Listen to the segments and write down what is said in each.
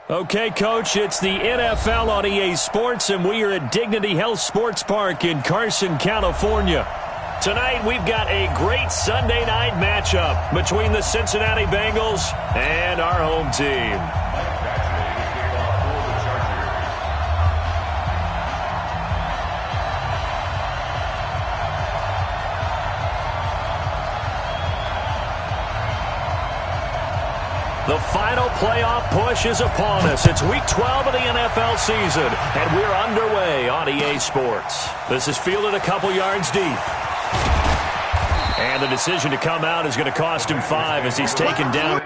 Okay, Coach, it's the NFL on EA Sports, and we are at Dignity Health Sports Park in Carson, California. Tonight, we've got a great Sunday night matchup between the Cincinnati Bengals and our home team. The final playoff push is upon us. It's Week 12 of the NFL season, and we're underway on EA Sports. This is fielded a couple yards deep. And the decision to come out is going to cost him 5 as he's taken down.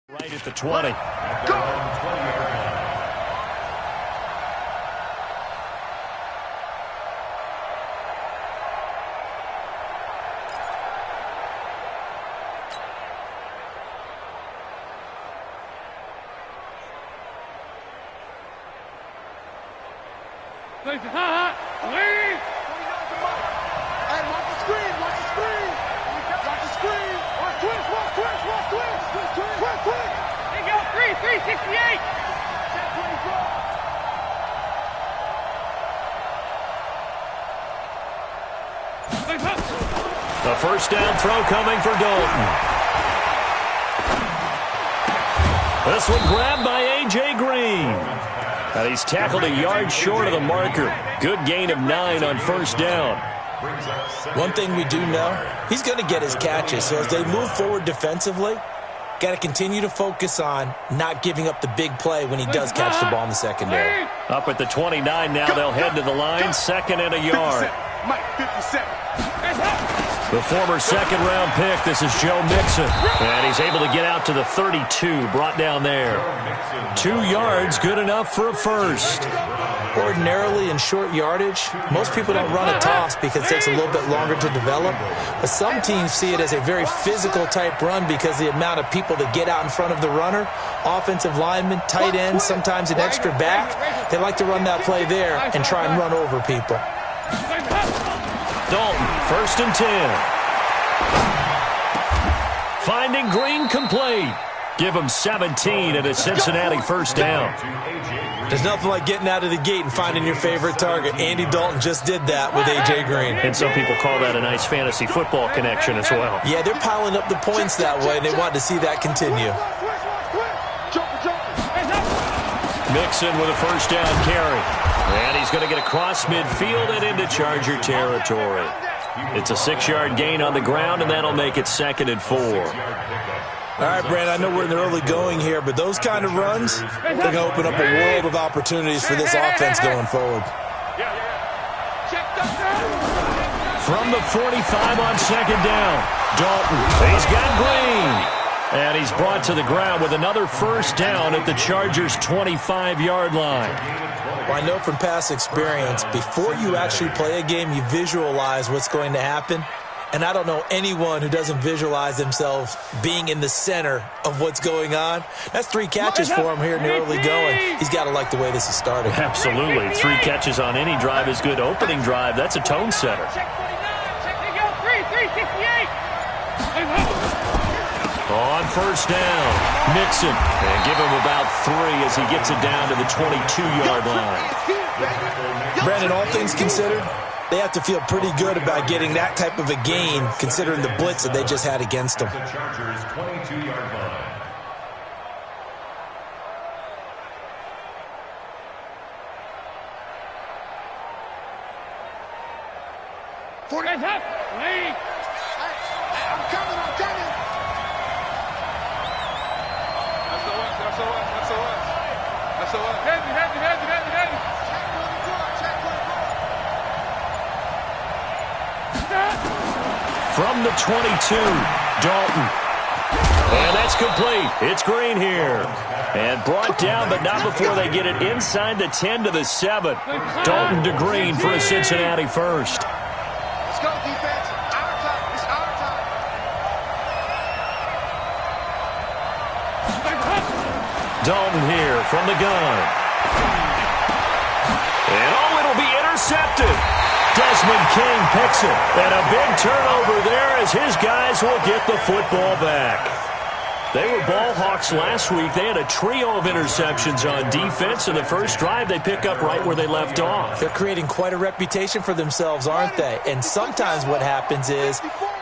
Right at the 20. Go! The first down throw coming for Dalton. This one grabbed by A.J. Green. And he's tackled a yard short of the marker. Good gain of 9 on first down. One thing we do know, he's going to get his catches. So as they move forward defensively, got to continue to focus on not giving up the big play when he does catch the ball in the secondary. Up at the 29 now, they'll head to the line, second and a yard. The former second-round pick, this is Joe Mixon. And he's able to get out to the 32, brought down there. 2 yards, good enough for a first. Ordinarily in short yardage, most people don't run a toss because it takes a little bit longer to develop. But some teams see it as a very physical type run because the amount of people that get out in front of the runner, offensive linemen, tight ends, sometimes an extra back, they like to run that play there and try and run over people. Dalton, first and 10. Finding Green complete. Give him 17 at a Cincinnati first down. There's nothing like getting out of the gate and finding your favorite target. Andy Dalton just did that with A.J. Green. And some people call that a nice fantasy football connection as well. Yeah, they're piling up the points that way, and they want to see that continue. Mixon with a first down carry. And he's going to get across midfield and into Charger territory. It's a 6-yard gain on the ground, and that'll make it second and 4. All right, Brand, I know we're in the early going here, but those kind of runs, they're going to open up a world of opportunities for this offense going forward. From the 45 on second down, Dalton, he's got Green. And he's brought to the ground with another first down at the Chargers' 25-yard line. Well, I know from past experience, before you actually play a game, you visualize what's going to happen. And I don't know anyone who doesn't visualize themselves being in the center of what's going on. That's 3 catches for him here in the early going. He's got to like the way this is starting. Absolutely. 3 catches on any drive is good. Opening drive, that's a tone setter. On first down, Mixon. And give him about 3 as he gets it down to the 22-yard line. Brandon, all things considered, they have to feel pretty good about getting that type of a gain considering the blitz that they just had against them. Chargers 22-yard line. I'm coming. From the 22, Dalton. And that's complete. It's Green here. And brought down, but not before they get it inside the 10 to the 7. Dalton to Green for a Cincinnati first. Let's go, defense. Our time. It's our time. Dalton here from the gun. And oh, it'll be intercepted. Desmond King picks it. And a big turnover there as his guys will get the football back. They were ball hawks last week. They had a trio of interceptions on defense. In the first drive, they pick up right where they left off. They're creating quite a reputation for themselves, aren't they? And sometimes what happens is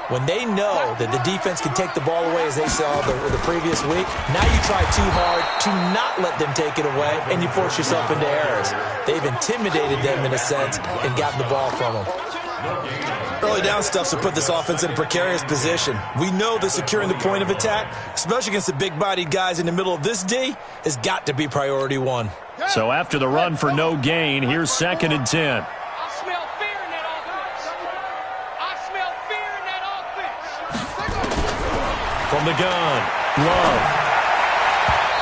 when they know that the defense can take the ball away, as they saw the previous week, now you try too hard to not let them take it away, and you force yourself into errors. They've intimidated them in a sense and gotten the ball from them. Early down stuff's to put this offense in a precarious position. We know that securing the point of attack, especially against the big-bodied guys in the middle of this D, has got to be priority one. So after the run for no gain, here's 2nd and 10. I smell fear in that offense. I smell fear in that offense. From the gun, Love.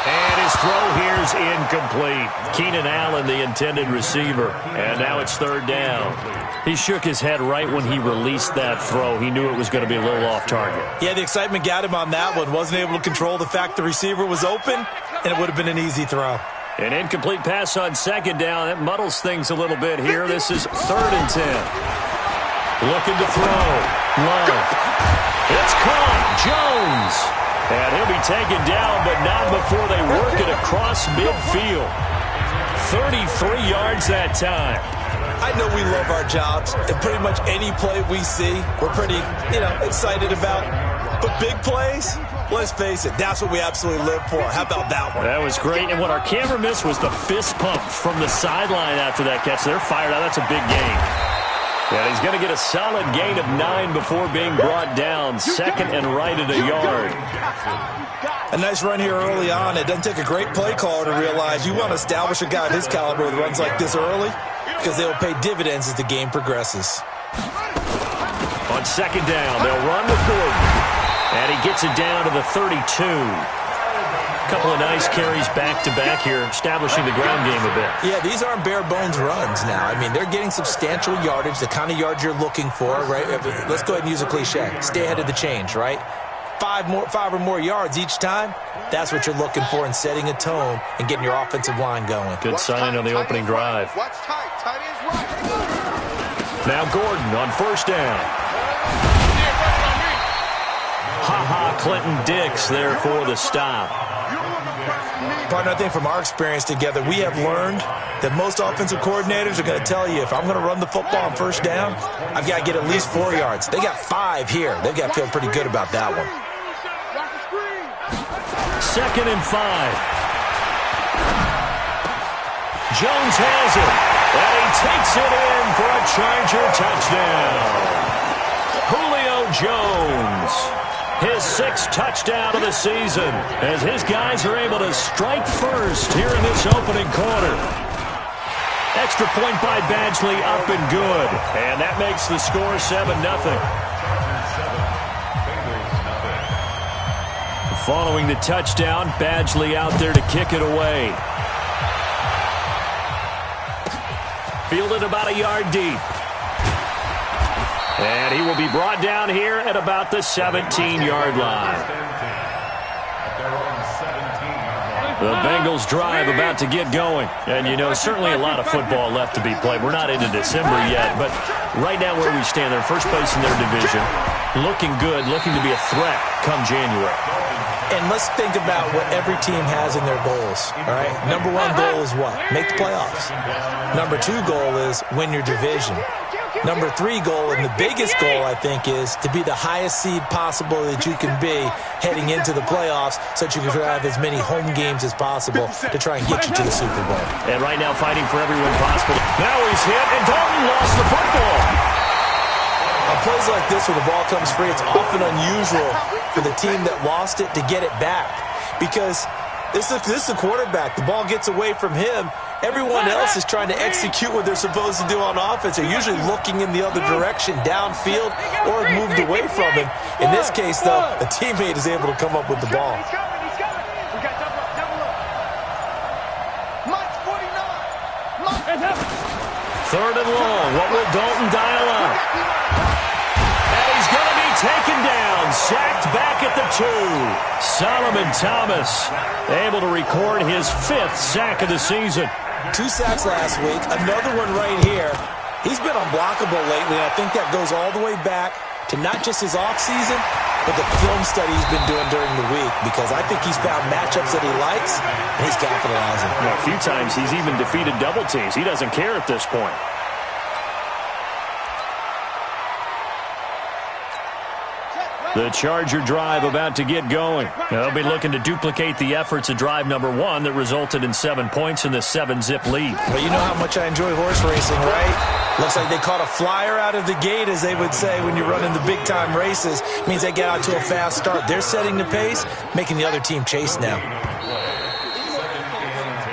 And his throw here's incomplete. Keenan Allen, the intended receiver. And now it's 3rd down. He shook his head right when he released that throw. He knew it was going to be a little off target. Yeah, the excitement got him on that one. Wasn't able to control the fact the receiver was open, and it would have been an easy throw. An incomplete pass on 2nd down. That muddles things a little bit here. This is 3rd and 10. Looking to throw. Love. It's caught. Jones. And he'll be taken down, but not before they work it across midfield. 33 yards that time. I know we love our jobs, and pretty much any play we see, we're pretty, excited about. But big plays, let's face it, that's what we absolutely live for. How about that one? That was great. And what our camera missed was the fist pump from the sideline after that catch. They're fired out. That's a big gain. Yeah, he's going to get a solid gain of 9 before being brought down. 2nd and right at a yard. A nice run here early on. It doesn't take a great play caller to realize you want to establish a guy of his caliber with runs like this early because they'll pay dividends as the game progresses. On 2nd down, they'll run with Gordon. And he gets it down to the 32. Couple of nice carries back-to-back here, establishing the ground game a bit. Yeah, these aren't bare-bones runs now. I mean, they're getting substantial yardage, the kind of yards you're looking for, right? Let's go ahead and use a cliche. Stay ahead of the change, right? 5 or more yards each time, that's what you're looking for in setting a tone and getting your offensive line going. Good sign on the opening drive. Watch tight. Tight is right. Now Gordon on 1st down. Clinton Dix there for the stop. Partner, I think from our experience together, we have learned that most offensive coordinators are going to tell you if I'm going to run the football on 1st down, I've got to get at least 4 yards. They got 5 here. They've got to feel pretty good about that one. 2nd and 5. Jones has it, and he takes it in for a Charger touchdown. Julio Jones. His 6th touchdown of the season as his guys are able to strike first here in this opening quarter. Extra point by Badgley up and good. And that makes the score 7-0. Following the touchdown, Badgley out there to kick it away. Fielded about a yard deep. And he will be brought down here at about the 17-yard line. The Bengals drive about to get going. And, certainly a lot of football left to be played. We're not into December yet, but right now where we stand, they're first place in their division. Looking good, looking to be a threat come January. And let's think about what every team has in their goals, all right? Number 1 goal is what? Make the playoffs. Number 2 goal is win your division. Number 3 goal, and the biggest goal, I think, is to be the highest seed possible that you can be heading into the playoffs so that you can have as many home games as possible to try and get you to the Super Bowl. And right now fighting for everyone possible. Now he's hit, and Dalton lost the football. On plays like this where the ball comes free, it's often unusual for the team that lost it to get it back because this is the quarterback. The ball gets away from him, Everyone else is trying to execute what they're supposed to do on offense. They're usually looking in the other direction, downfield, or have moved away from him. In this case, though, a teammate is able to come up with the ball. He's coming. We got double up. Mike 49. Third and long. What will Dalton dial up? And he's going to be taken down. Sacked back at the 2. Solomon Thomas able to record his 5th sack of the season. 2 sacks last week. Another one right here. He's been unblockable lately, and I think that goes all the way back to not just his offseason, but the film study he's been doing during the week, because I think he's found matchups that he likes, and he's capitalizing. Well, a few times he's even defeated double teams. He doesn't care at this point. The Charger drive about to get going. They'll be looking to duplicate the efforts of drive number 1 that resulted in 7 points in the 7-zip lead. Well, you know how much I enjoy horse racing, right? Looks like they caught a flyer out of the gate, as they would say when you're running the big-time races. It means they get out to a fast start. They're setting the pace, making the other team chase now.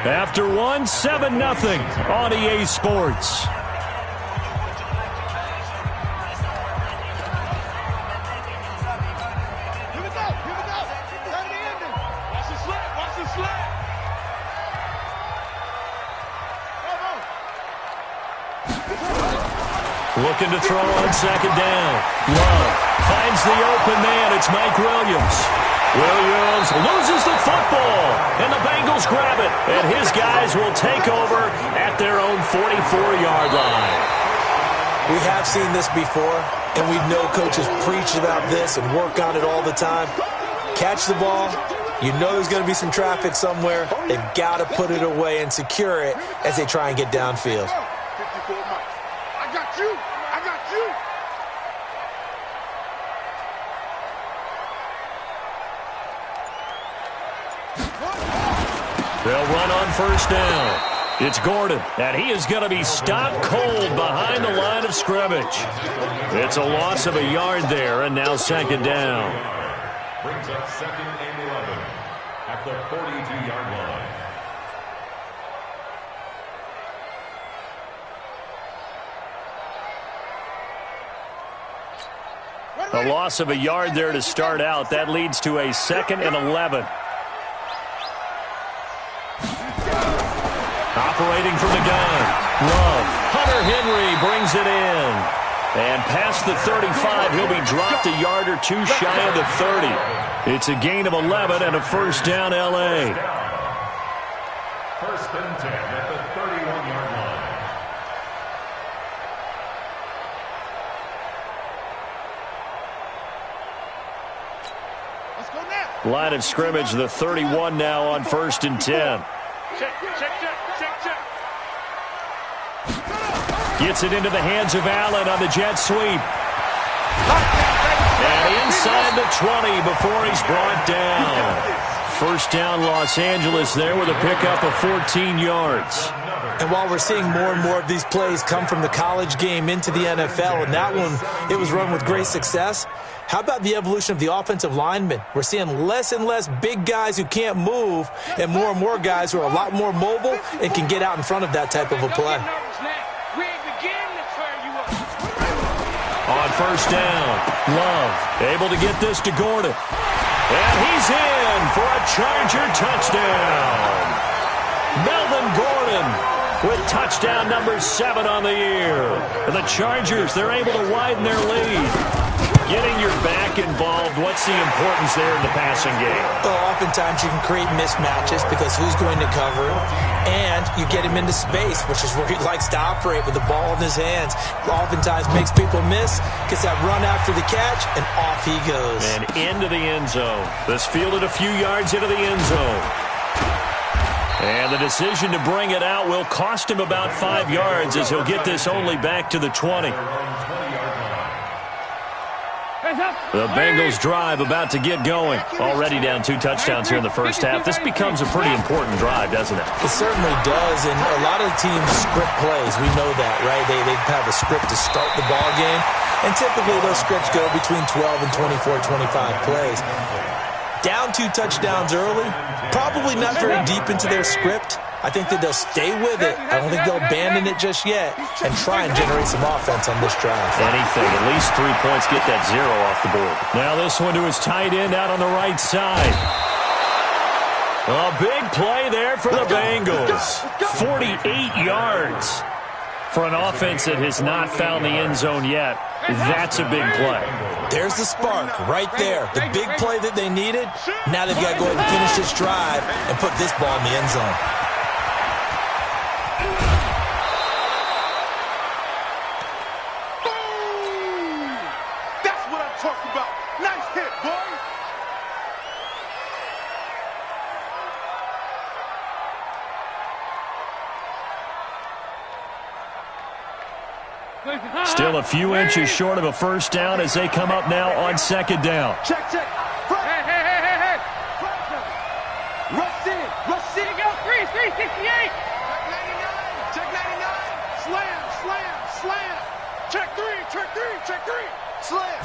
After 1, 7-0 on EA Sports. Looking to throw on second down. Love finds the open man. It's Mike Williams. Williams loses the football, and the Bengals grab it. And his guys will take over at their own 44-yard line. We have seen this before, and we know coaches preach about this and work on it all the time. Catch the ball. You know there's going to be some traffic somewhere. They've got to put it away and secure it as they try and get downfield. I got you. They'll run on first down. It's Gordon, and he is going to be stopped cold behind the line of scrimmage. It's a loss of a yard there, and now second down. Brings up 2nd and 11 at the 42-yard line. A loss of a yard there to start out. That leads to a 2nd and 11. Operating from the gun. Love. Hunter Henry brings it in. And past the 35, he'll be dropped a yard or 2 shy of the 30. It's a gain of 11 and a first down, L.A. 1st and 10 at the 31-yard line. Let's go now. Line of scrimmage, the 31 now on 1st and 10. Check. Gets it into the hands of Allen on the jet sweep. And inside the 20 before he's brought down. First down, Los Angeles there with a pickup of 14 yards. And while we're seeing more and more of these plays come from the college game into the NFL, and that one, it was run with great success, how about the evolution of the offensive linemen? We're seeing less and less big guys who can't move and more guys who are a lot more mobile and can get out in front of that type of a play. On first down, Love able to get this to Gordon. And he's in for a Charger touchdown. Melvin Gordon with touchdown number 7 on the year. And the Chargers, they're able to widen their lead. Getting your back involved, what's the importance there in the passing game? Well, oftentimes you can create mismatches because who's going to cover him, and you get him into space, which is where he likes to operate with the ball in his hands. Oftentimes makes people miss, gets that run after the catch, and off he goes. And into the end zone. This fielded a few yards into the end zone. And the decision to bring it out will cost him about 5 yards as he'll get this only back to the 20. The Bengals drive about to get going. Already down 2 touchdowns here in the first half. This becomes a pretty important drive, doesn't it? It certainly does, and a lot of the teams script plays. We know that, right? They have a script to start the ball game, and typically those scripts go between 12 and 24, 25 plays. Down 2 touchdowns early, probably not very deep into their script. I think that they'll stay with it. I don't think they'll abandon it just yet and try and generate some offense on this drive. Anything, at least 3 points, get that 0 off the board. Now this one to his tight end out on the right side. A big play there for the Bengals. 48 yards. For an offense that has not found the end zone yet, that's a big play. There's the spark right there. The big play that they needed. Now they've got to go ahead and finish this drive and put this ball in the end zone. That's what I'm talking about. Nice hit, boy. Still a few inches short of a first down as they come up now on second down. Check. Hey. Rush in. Go, 368. Check 99. Slam. Check three. Slam.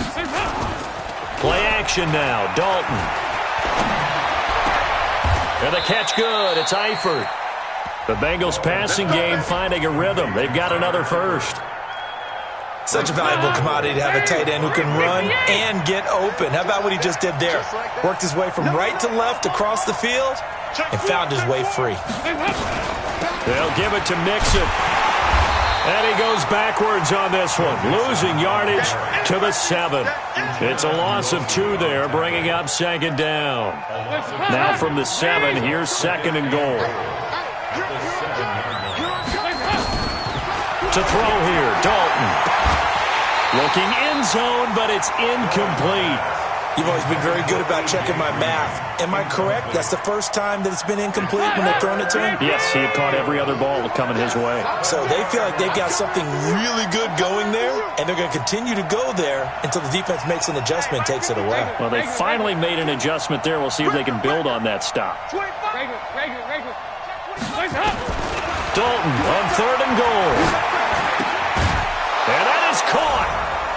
Play action now. Dalton. And the catch good. It's Eifert. The Bengals passing game finding a rhythm. They've got another first. Such a valuable commodity to have a tight end who can run and get open. How about what he just did there? Worked his way from right to left across the field and found his way free. They'll give it to Mixon. And he goes backwards on this one, losing yardage to the 7. It's a loss of 2 there, bringing up second down. Now from the 7, here's second and goal. To throw here, Dalton. Looking end zone, but it's incomplete. You've always been very good about checking my math. Am I correct? That's the first time that it's been incomplete when they've thrown it to him? Yes, he had caught every other ball coming his way. So they feel like they've got something really good going there, and they're going to continue to go there until the defense makes an adjustment and takes it away. Well, they finally made an adjustment there. We'll see if they can build on that stop. Dalton on third and goal. And that is caught.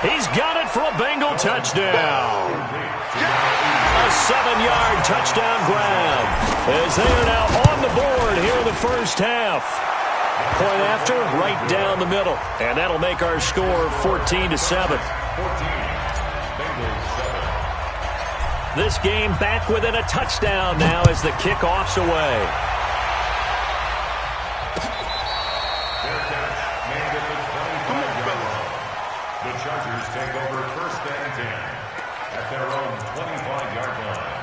He's got it for a Bengal touchdown. A 7-yard touchdown grab as they are now on the board here in the first half. Point after, right down the middle. And that'll make our score 14-7. This game back within a touchdown now as the kickoff's away. The Chargers take over first and 10 at their own 25-yard line.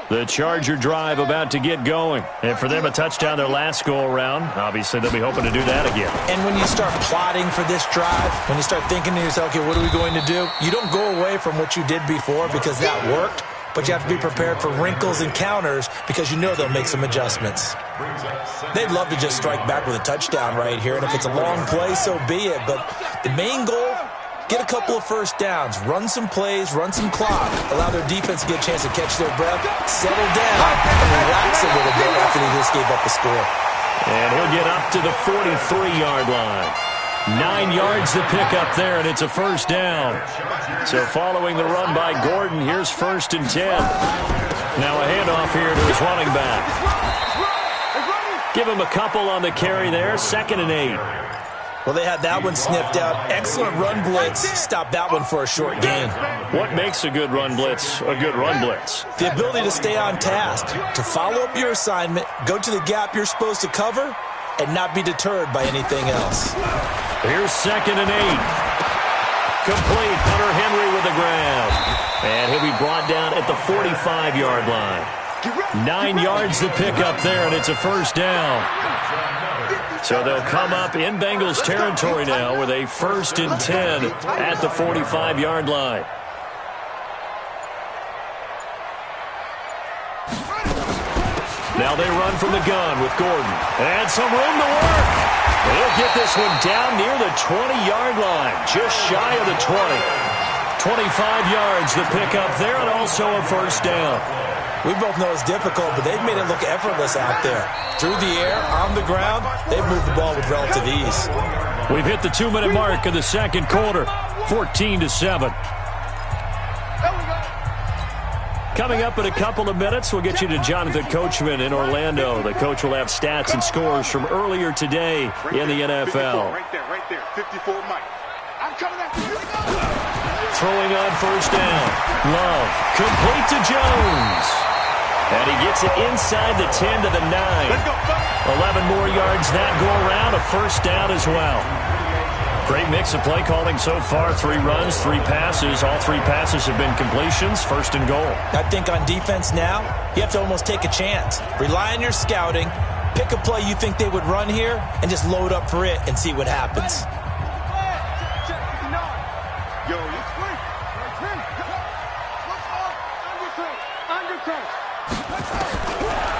The Charger drive about to get going. And for them, a touchdown their last go-around. Obviously, they'll be hoping to do that again. And when you start plotting for this drive, when you start thinking to yourself, okay, what are we going to do? You don't go away from what you did before because that worked. But you have to be prepared for wrinkles and counters because you know they'll make some adjustments. They'd love to just strike back with a touchdown right here, and if it's a long play, so be it. But the main goal, get a couple of first downs, run some plays, run some clock, allow their defense to get a chance to catch their breath, settle down, and relax a little bit after they just gave up a score. And he'll get up to the 43-yard line. 9 yards to pick up there, and it's a first down. So following the run by Gordon, here's first and 10. Now a handoff here to his running back. Give him a couple on the carry there, second and 8. Well, they had that one sniffed out. Excellent run blitz. Stop that one for a short gain. What makes a good run blitz a good run blitz? The ability to stay on task, to follow up your assignment, go to the gap you're supposed to cover, and not be deterred by anything else. Here's second and 8. Complete. Hunter Henry with the grab. And he'll be brought down at the 45-yard line. 9 yards to pick up there, and it's a first down. So they'll come up in Bengals territory now with a first and 10 at the 45-yard line. Now they run from the gun with Gordon. And some room to work. He'll get this one down near the 20-yard line, just shy of the 20. 25 yards to pick up there, and also a first down. We both know it's difficult, but they've made it look effortless out there. Through the air, on the ground, they've moved the ball with relative ease. We've hit the 2-minute mark in the second quarter, 14-7. Coming up in a couple of minutes, we'll get you to Jonathan Coachman in Orlando. The coach will have stats and scores from earlier today in the NFL. Right there, 54 Mike. I'm coming after you. Throwing on first down. Love, complete to Jones. And he gets it inside the 10 to the 9. 11 more yards that go around, a first down as well. Great mix of play calling so far. 3 runs, 3 passes. All 3 passes have been completions. First and goal. I think on defense now, you have to almost take a chance. Rely on your scouting. Pick a play you think they would run here and just load up for it and see what happens.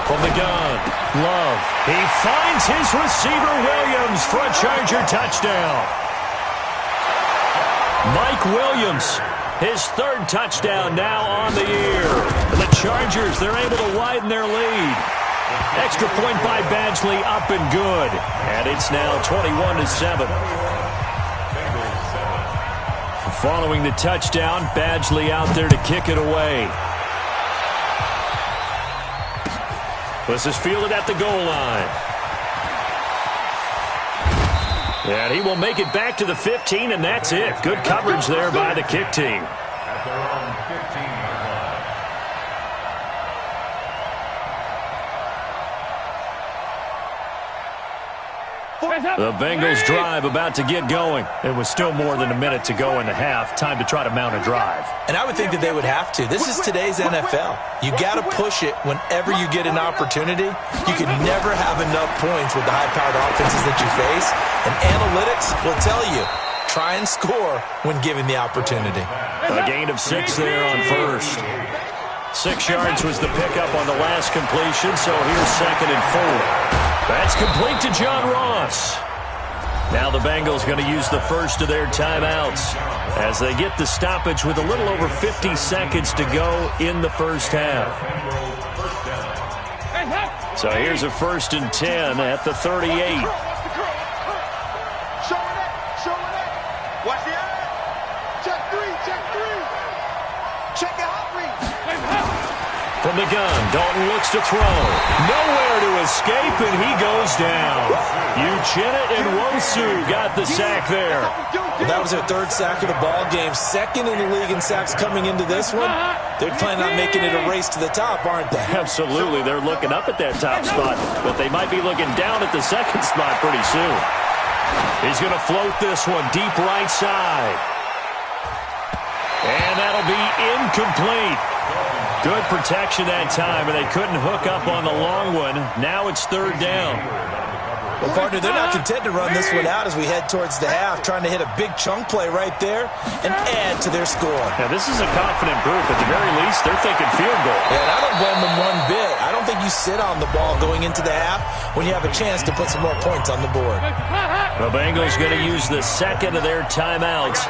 From the gun, Love. He finds his receiver, Williams, for a Charger touchdown. Mike Williams, his 3rd touchdown now on the year. And the Chargers, they're able to widen their lead. Extra point by Badgley, up and good. And it's now 21-7. Following the touchdown, Badgley out there to kick it away. This is fielded at the goal line. And he will make it back to the 15, and that's it. Good coverage there by the kick team. At their own 15-yard line. The Bengals drive about to get going. It was still more than a minute to go in the half. Time to try to mount a drive. And I would think that they would have to. This is today's NFL. You got to push it whenever you get an opportunity. You can never have enough points with the high-powered offenses that you face. And analytics will tell you, try and score when given the opportunity. A gain of 6 there on first. 6 yards was the pickup on the last completion, so here's 2nd and 4. That's complete to John Ross. Now the Bengals going to use the first of their timeouts as they get the stoppage with a little over 50 seconds to go in the first half. So here's a 1st and 10 at the 38. Watch the eye. Check 3. Check the hot read. From the gun, Dalton looks to throw. Nowhere to escape, and he goes down. Uchenna and Wosu got the sack there. Well, that was their 3rd sack of the ball game. 2nd in the league in sacks coming into this one. They're planning on making it a race to the top, aren't they? Absolutely. They're looking up at that top spot, but they might be looking down at the 2nd spot pretty soon. He's going to float this one deep right side. And that'll be incomplete. Good protection that time, and they couldn't hook up on the long one. Now it's 3rd down. Well, partner, they're not content to run this one out as we head towards the half, trying to hit a big chunk play right there and add to their score. Now, this is a confident group. At the very least, they're thinking field goal. Yeah, and I don't blame them one bit. I don't think you sit on the ball going into the half when you have a chance to put some more points on the board. The Bengals going to use the 2nd of their timeouts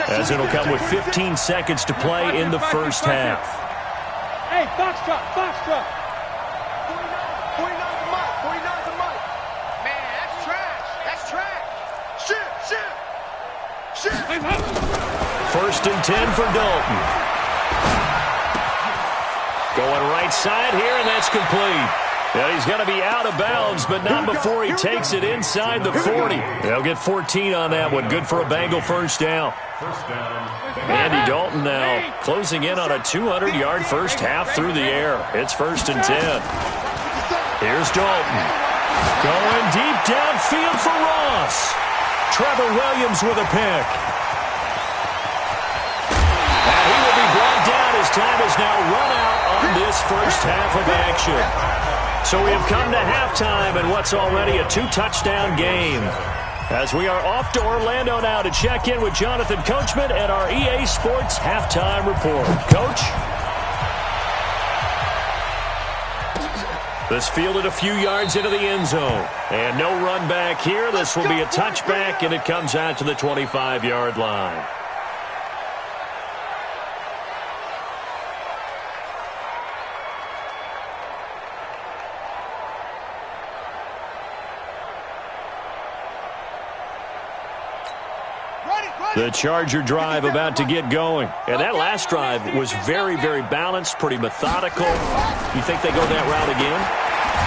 as it'll come with 15 seconds to play in the first half. Hey, box truck. 49 the mic. Man, that's trash. Shit. 1st and 10 for Dalton. Going right side here, and that's complete. Yeah, he's going to be out of bounds, but not before he takes it inside the 40. They'll get 14 on that one. Good for a Bengal first down. Andy Dalton now closing in on a 200-yard first half through the air. It's 1st and 10. Here's Dalton. Going deep downfield for Ross. Trevor Williams with a pick. And he will be brought down as time is now run out on this first half of action. So we have come to halftime in what's already a 2-touchdown game. As we are off to Orlando now to check in with Jonathan Coachman at our EA Sports Halftime Report. Coach? This fielded a few yards into the end zone. And no run back here. This will be a touchback, and it comes out to the 25-yard line. The Charger drive about to get going. And that last drive was very, very balanced, pretty methodical. You think they go that route again?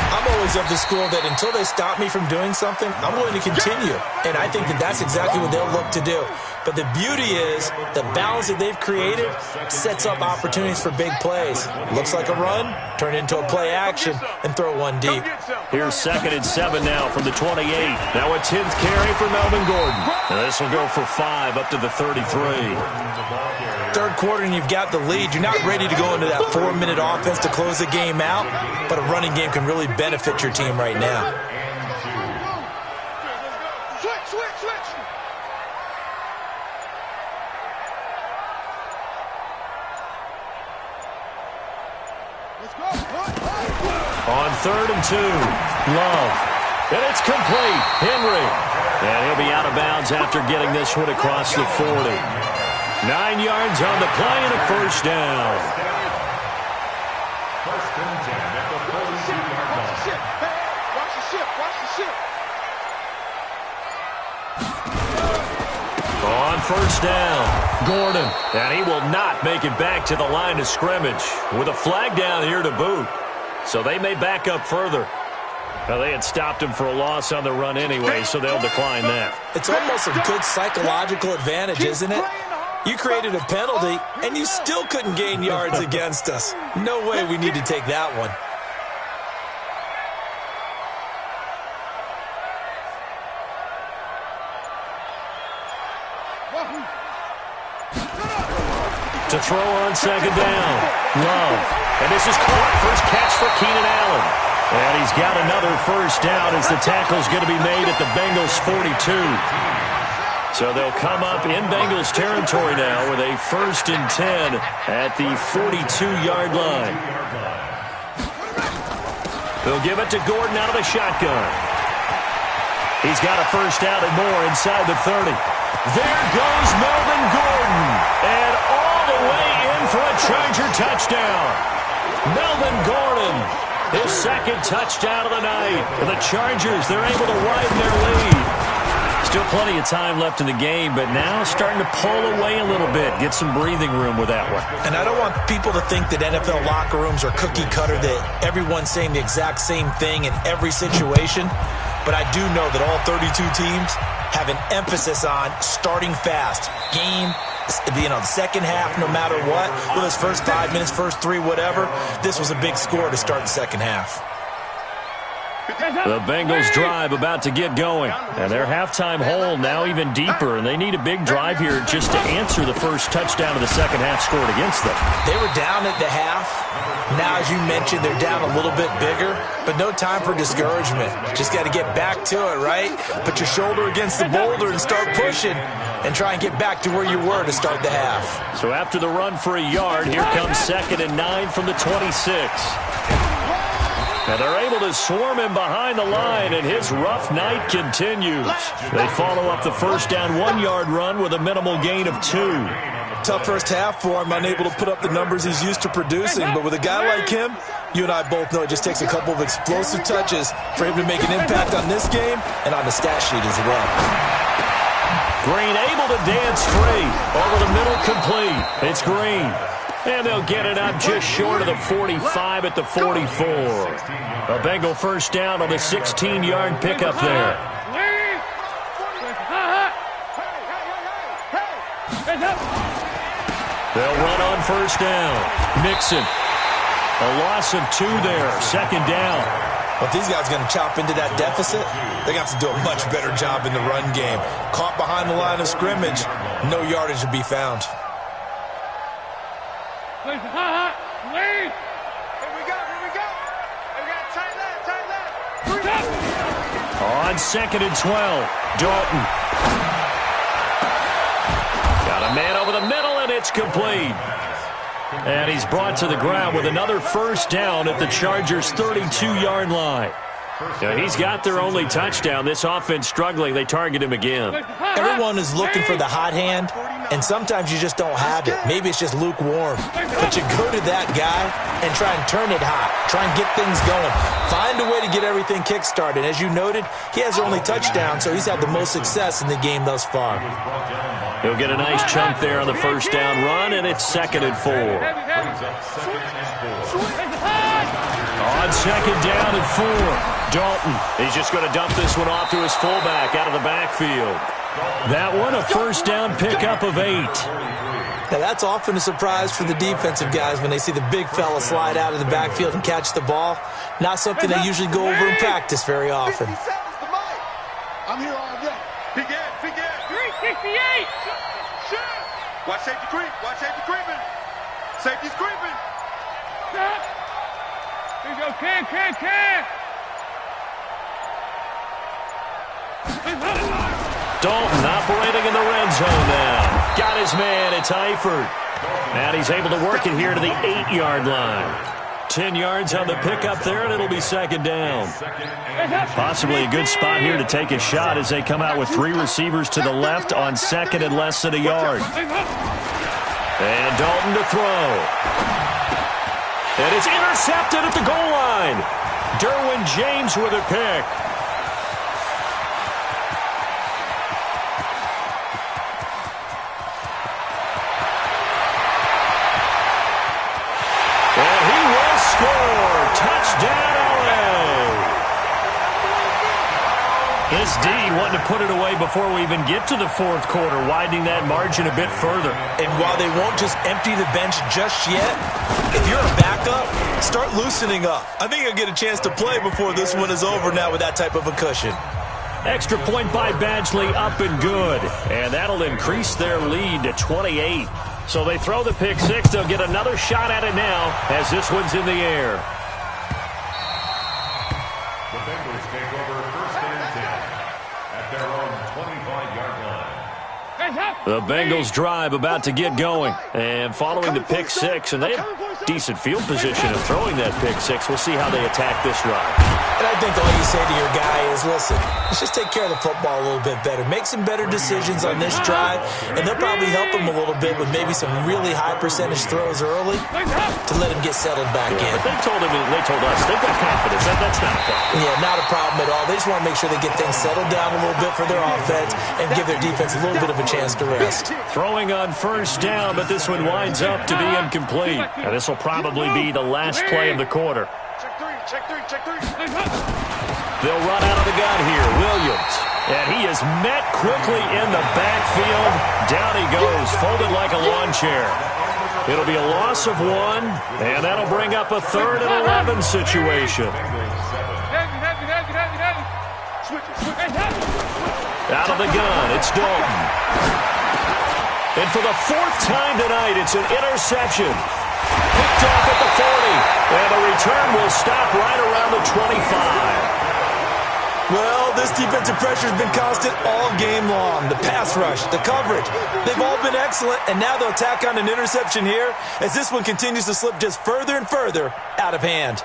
I'm always of the school that until they stop me from doing something, I'm willing to continue. And I think that that's exactly what they'll look to do. But the beauty is the balance that they've created sets up opportunities for big plays. Looks like a run, turn it into a play action, and throw one deep. Here's 2nd and 7 now from the 28. Now a 10th carry for Melvin Gordon. And this will go for 5 up to the 33. Third quarter and you've got the lead. You're not ready to go into that 4-minute offense to close the game out, but a running game can really benefit your team right now. Switch. Let's go. On 3rd and 2, Love. And it's complete. Henry. And he'll be out of bounds after getting this one across the 40. 9 yards on the play and a first down. First and 10 at the 42-yard line. Watch the ship. On first down, Gordon. And he will not make it back to the line of scrimmage with a flag down here to boot. So they may back up further. Now, they had stopped him for a loss on the run anyway, so they'll decline that. It's almost a good psychological advantage, isn't it? You created a penalty, and you still couldn't gain yards against us. No way we need to take that one. To throw on 2nd down, Love. And this is caught. First catch for Keenan Allen. And he's got another first down as the tackle's going to be made at the Bengals 42. So they'll come up in Bengals territory now with a 1st and 10 at the 42-yard line. They'll give it to Gordon out of the shotgun. He's got a first down and more inside the 30. There goes Melvin Gordon. And all the way in for a Charger touchdown. Melvin Gordon, his 2nd touchdown of the night. And the Chargers, they're able to widen their lead. Still plenty of time left in the game, but now starting to pull away a little bit, get some breathing room with that one. And I don't want people to think that NFL locker rooms are cookie cutter, that everyone's saying the exact same thing in every situation. But I do know that all 32 teams have an emphasis on starting fast. Game, the second half, no matter what, whether it's first 5 minutes, first 3, whatever, this was a big score to start the second half. The Bengals drive about to get going. And their halftime hole now even deeper. And they need a big drive here just to answer the first touchdown of the second half scored against them. They were down at the half. Now, as you mentioned, they're down a little bit bigger. But no time for discouragement. Just got to get back to it, right? Put your shoulder against the boulder and start pushing. And try and get back to where you were to start the half. So after the run for a yard, here comes 2nd and 9 from the 26. And they're able to swarm him behind the line, and his rough night continues. They follow up the first down 1-yard run with a minimal gain of 2. Tough first half for him, unable to put up the numbers he's used to producing. But with a guy like him, you and I both know it just takes a couple of explosive touches for him to make an impact on this game and on the stat sheet as well. Green able to dance free. Over the middle, complete. It's Green. And they'll get it up just short of the 45 at the 44. A Bengal first down on the 16-yard pickup there. They'll run on first down. Mixon. A loss of 2 there. 2nd down. Well, if these guys are going to chop into that deficit, they're going to have to do a much better job in the run game. Caught behind the line of scrimmage, no yardage to be found. Here we go. We got tight left. On 2nd and 12, Dalton. Got a man over the middle, and it's complete. And he's brought to the ground with another first down at the Chargers' 32-yard line. Now, he's got their only touchdown. This offense struggling. They target him again. Everyone is looking for the hot hand, and sometimes you just don't have it. Maybe it's just lukewarm. But you go to that guy and try and turn it hot. Try and get things going. Find a way to get everything kick-started. As you noted, he has their only touchdown, so he's had the most success in the game thus far. He'll get a nice chunk there on the first down run, and it's 2nd and 4. On 2nd down and 4, Dalton. He's just going to dump this one off to his fullback out of the backfield. That one, a first down pickup of 8. Now, that's often a surprise for the defensive guys when they see the big fella slide out of the backfield and catch the ball. Not something they usually go over in practice very often. I'm here all day. Big Ed. 368. Watch safety creep. Watch safety creeping. Safety's creeping. Here you go, Ken. Dalton operating in the red zone now. Got his man, it's Eifert. And he's able to work it here to the 8-yard line. 10 yards on the pickup there, and it'll be 2nd down. Possibly a good spot here to take a shot as they come out with 3 receivers to the left on 2nd and less than a yard. And Dalton to throw. And it's intercepted at the goal line. Derwin James with a pick. This D wanting to put it away before we even get to the 4th quarter, widening that margin a bit further. And while they won't just empty the bench just yet, if you're a backup, start loosening up. I think you'll get a chance to play before this one is over now with that type of a cushion. Extra point by Badgley, up and good. And that'll increase their lead to 28. So they throw the pick 6. They'll get another shot at it now as this one's in the air. The Bengals take over 1st and 10 at their own 25-yard line. The Bengals drive about to get going. And following the pick 6, and they have decent field position of throwing that pick 6. We'll see how they attack this drive. And I think all you say to your guy is, listen, let's just take care of the football a little bit better. Make some better decisions on this drive, and they'll probably help him a little bit with maybe some really high percentage throws early to let him get settled back in. But they told us, they've got confidence. That's not a problem. Yeah, not a problem at all. They just want to make sure they get things settled down a little bit for their offense and give their defense a little bit of a chance to rest. Throwing on 1st down, but this one winds up to be incomplete. And this will probably be the last play of the quarter. Check three. They'll run out of the gun here. Williams. And he is met quickly in the backfield. Down he goes, folded like a lawn chair. It'll be a loss of 1, and that'll bring up a 3rd and 11 situation. Out of the gun, it's Dalton. And for the 4th time tonight, it's an interception. Picked off at the 40. And the return will stop right around the 25. Well, this defensive pressure has been constant all game long. The pass rush, the coverage, they've all been excellent, and now they'll tack on an interception here as this one continues to slip just further and further out of hand.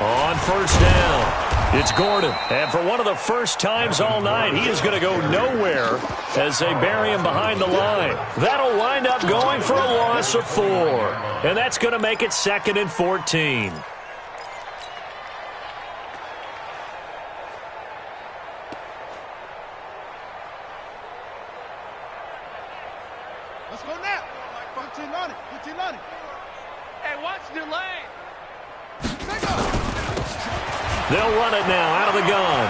On 1st down, it's Gordon. And for one of the first times all night, he is going to go nowhere as they bury him behind the line. That'll wind up going for a loss of 4. And that's going to make it 2nd and 14. Let's go now. 15-90. Hey, watch the lane. They'll run it now out of the gun.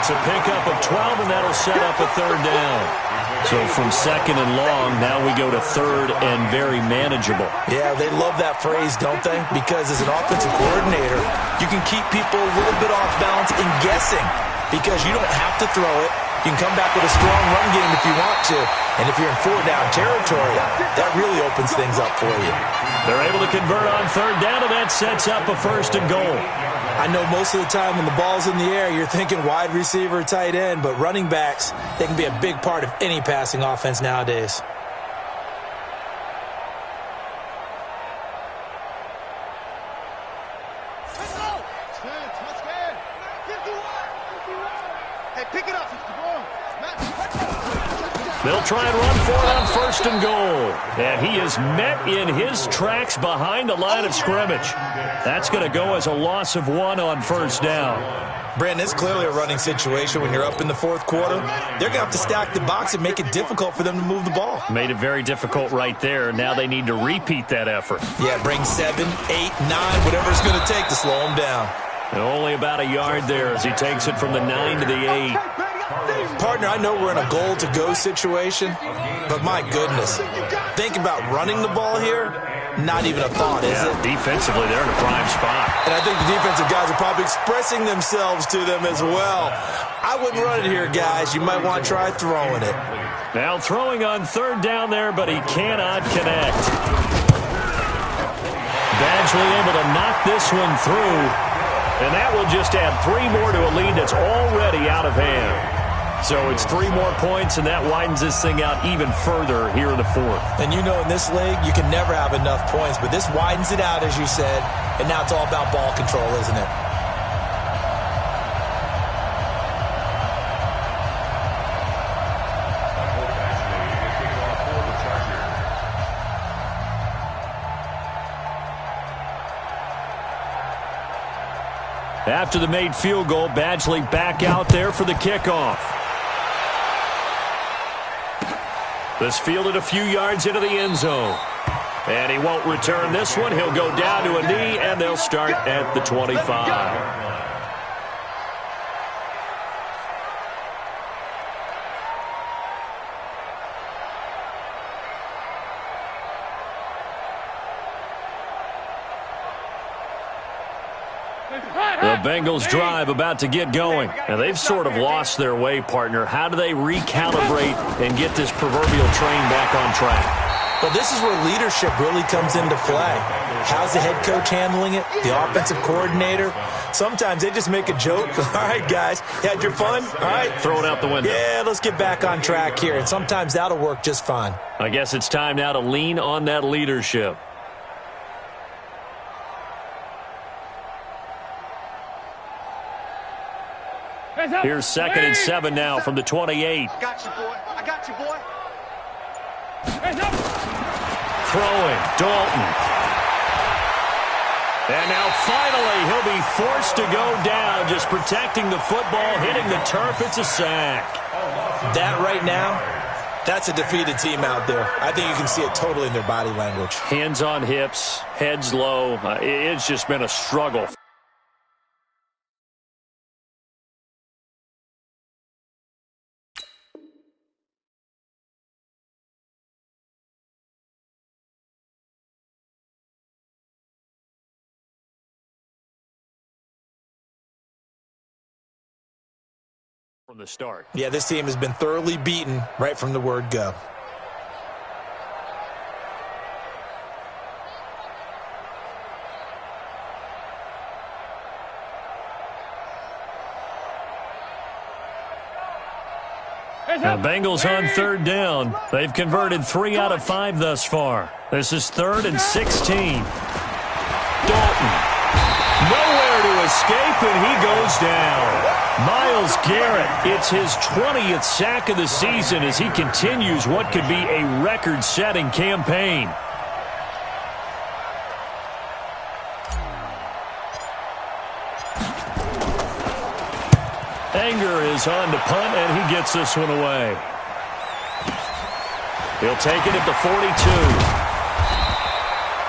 It's a pickup of 12, and that'll set up a 3rd down. So from 2nd and long, now we go to 3rd and very manageable. Yeah, they love that phrase, don't they? Because as an offensive coordinator, you can keep people a little bit off balance and guessing because you don't have to throw it. You can come back with a strong run game if you want to. And if you're in 4-down territory, that really opens things up for you. They're able to convert on 3rd down, and that sets up a 1st and goal. I know most of the time when the ball's in the air, you're thinking wide receiver, tight end, but running backs, they can be a big part of any passing offense nowadays. Hey, pick it up, 51. They'll try and run for it on 1st and goal. And he is met in his tracks behind the line of scrimmage. That's going to go as a loss of 1 on 1st down. Brandon, it's clearly a running situation when you're up in the 4th quarter. They're going to have to stack the box and make it difficult for them to move the ball. Made it very difficult right there. Now they need to repeat that effort. Yeah, bring 7, 8, 9, whatever it's going to take to slow them down. And only about a yard there as he takes it from the 9 to the 8. Partner, I know we're in a goal-to-go situation, but my goodness, think about running the ball here. Not even a thought, is it? Defensively, they're in a prime spot. And I think the defensive guys are probably expressing themselves to them as well. I wouldn't run it here, guys. You might want to try throwing it. Now throwing on 3rd down there, but he cannot connect. Badgley able to knock this one through. And that will just add 3 more to a lead that's already out of hand. So it's 3 more points, and that widens this thing out even further here in the 4th. And you know in this league, you can never have enough points, but this widens it out, as you said, and now it's all about ball control, isn't it? After the made field goal, Badgley back out there for the kickoff. This fielded a few yards into the end zone. And he won't return this one. He'll go down to a knee, and they'll start at the 25. The Bengals drive about to get going. And they've sort of lost their way, partner. How do they recalibrate and get this proverbial train back on track? Well, this is where leadership really comes into play. How's the head coach handling it? The offensive coordinator? Sometimes they just make a joke. All right, guys, you had your fun? All right. Throw it out the window. Yeah, let's get back on track here. And sometimes that'll work just fine. I guess it's time now to lean on that leadership. Here's 2nd and 7 now from the 28. I got you, boy. I got you, boy. Throwing, Dalton. And now finally he'll be forced to go down, just protecting the football, hitting the turf. It's a sack. That right now, that's a defeated team out there. I think you can see it totally in their body language. Hands on hips, heads low. It's just been a struggle. From the start. Yeah, this team has been thoroughly beaten right from the word go. The Bengals on 3rd down. They've converted 3 out of 5 thus far. This is 3rd and 16. Dalton. Nowhere to escape, and he goes down. Myles Garrett, it's his 20th sack of the season as he continues what could be a record-setting campaign. Anger is on to punt, and he gets this one away. He'll take it at the 42.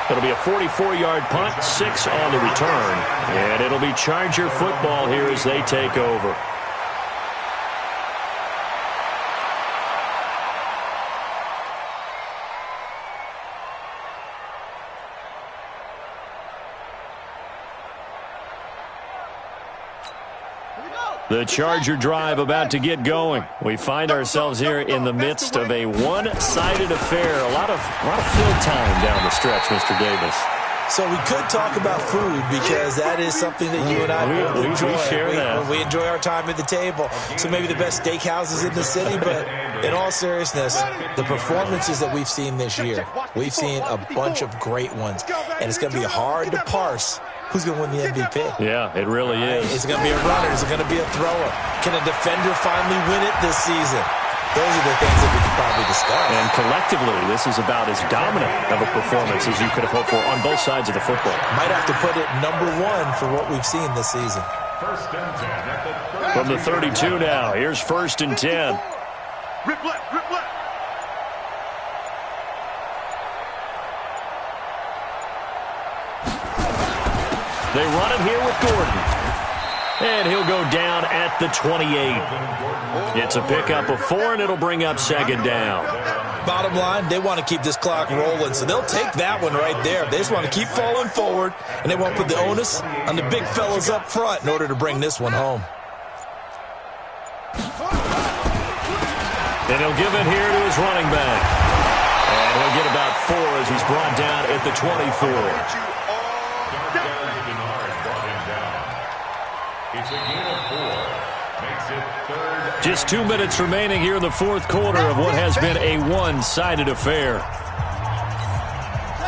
It'll be a 44-yard punt, 6 on the return. And it'll be Charger football here as they take over. The Charger drive about to get going. We find ourselves here in the midst of a one-sided affair. A lot of field time down the stretch, Mr. Davis. So we could talk about food because that is something that you and I both enjoy. We share that. We enjoy our time at the table. So maybe the best steakhouses in the city, but in all seriousness, the performances that we've seen this year, we've seen a bunch of great ones. And it's going to be hard to parse who's going to win the MVP. Yeah, it really is. Is it going to be a runner? Is it going to be a thrower? Can a defender finally win it this season? Those are the things that we could probably discuss. And collectively, this is about as dominant of a performance as you could have hoped for on both sides of the football. Might have to put it number one for what we've seen this season. First and 10 at the From the 32 now, here's first and 10. Rip left, rip left. They run it here with Gordon. And he'll go down at the 28. It's a pickup of 4, and it'll bring up second down. Bottom line, they want to keep this clock rolling, so they'll take that one right there. They just want to keep falling forward, and they won't put the onus on the big fellas up front in order to bring this one home. And he'll give it here to his running back. And he'll get about 4 as he's brought down at the 24. It's a gain of 4. Makes it third. Just 2 minutes remaining here in the fourth quarter of what has been a one-sided affair.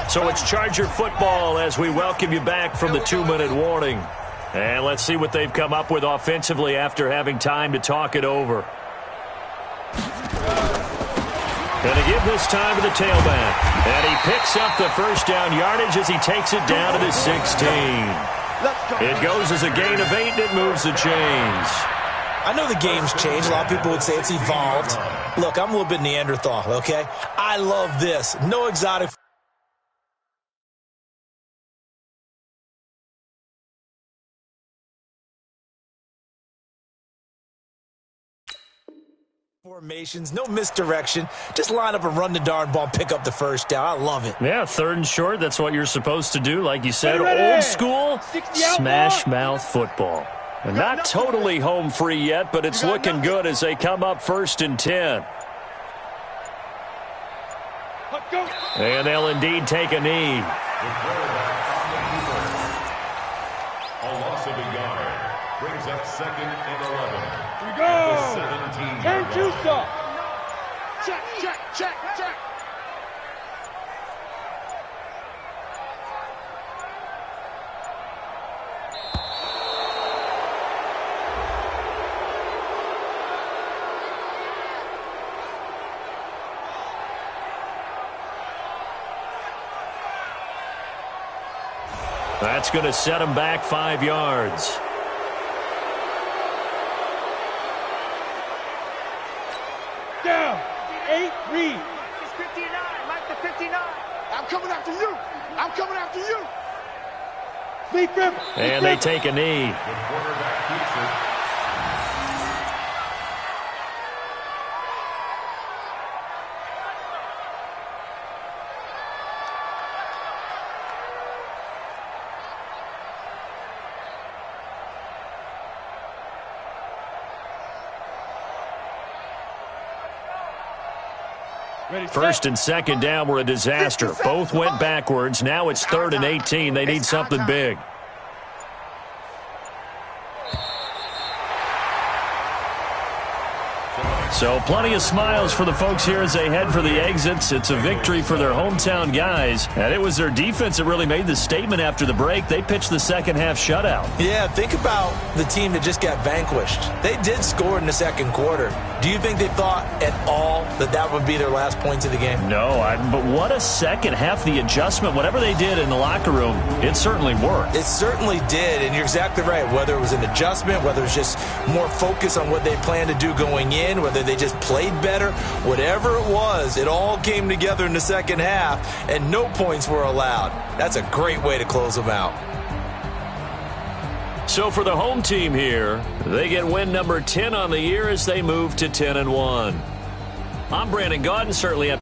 So it's Charger football as we welcome you back from the 2-minute warning. And let's see what they've come up with offensively after having time to talk it over. Going to give this time to the tailback. And he picks up the first down yardage as he takes it down to the 16. It goes as a gain of 8, and it moves the chains. I know the game's changed. A lot of people would say it's evolved. Look, I'm a little bit Neanderthal, okay? I love this. No exotic formations, no misdirection. Just line up and run the darn ball, pick up the first down. I love it. Yeah, 3rd and short, that's what you're supposed to do. Like you said, old school, smash mouth football. And not totally home free yet, but it's looking good as they come up 1st and 10. And they'll indeed take a knee. A loss of a yard brings up 2nd and 11. Here we go. 17. Turn two stop. Check, check, check, check. That's going to set him back 5 yards. Down. 8, read. It's 59. Mike the 59. I'm coming after you. I'm coming after you. Sleep river. And they take a knee. The quarterback keeps it. First and second down were a disaster. Both went backwards. Now it's 3rd and 18. They need something big. So plenty of smiles for the folks here as they head for the exits. It's a victory for their hometown guys. And it was their defense that really made the statement after the break. They pitched the second half shutout. Yeah, think about the team that just got vanquished. They did score in the second quarter. Do you think they thought at all that that would be their last points of the game? No, but what a second half. The adjustment, whatever they did in the locker room, it certainly worked. It certainly did, and you're exactly right. Whether it was an adjustment, whether it was just more focus on what they planned to do going in, whether they just played better, whatever it was, it all came together in the second half, and no points were allowed. That's a great way to close them out. So for the home team here, they get win number 10 on the year as they move to 10-1. I'm Brandon Gaudin, certainly.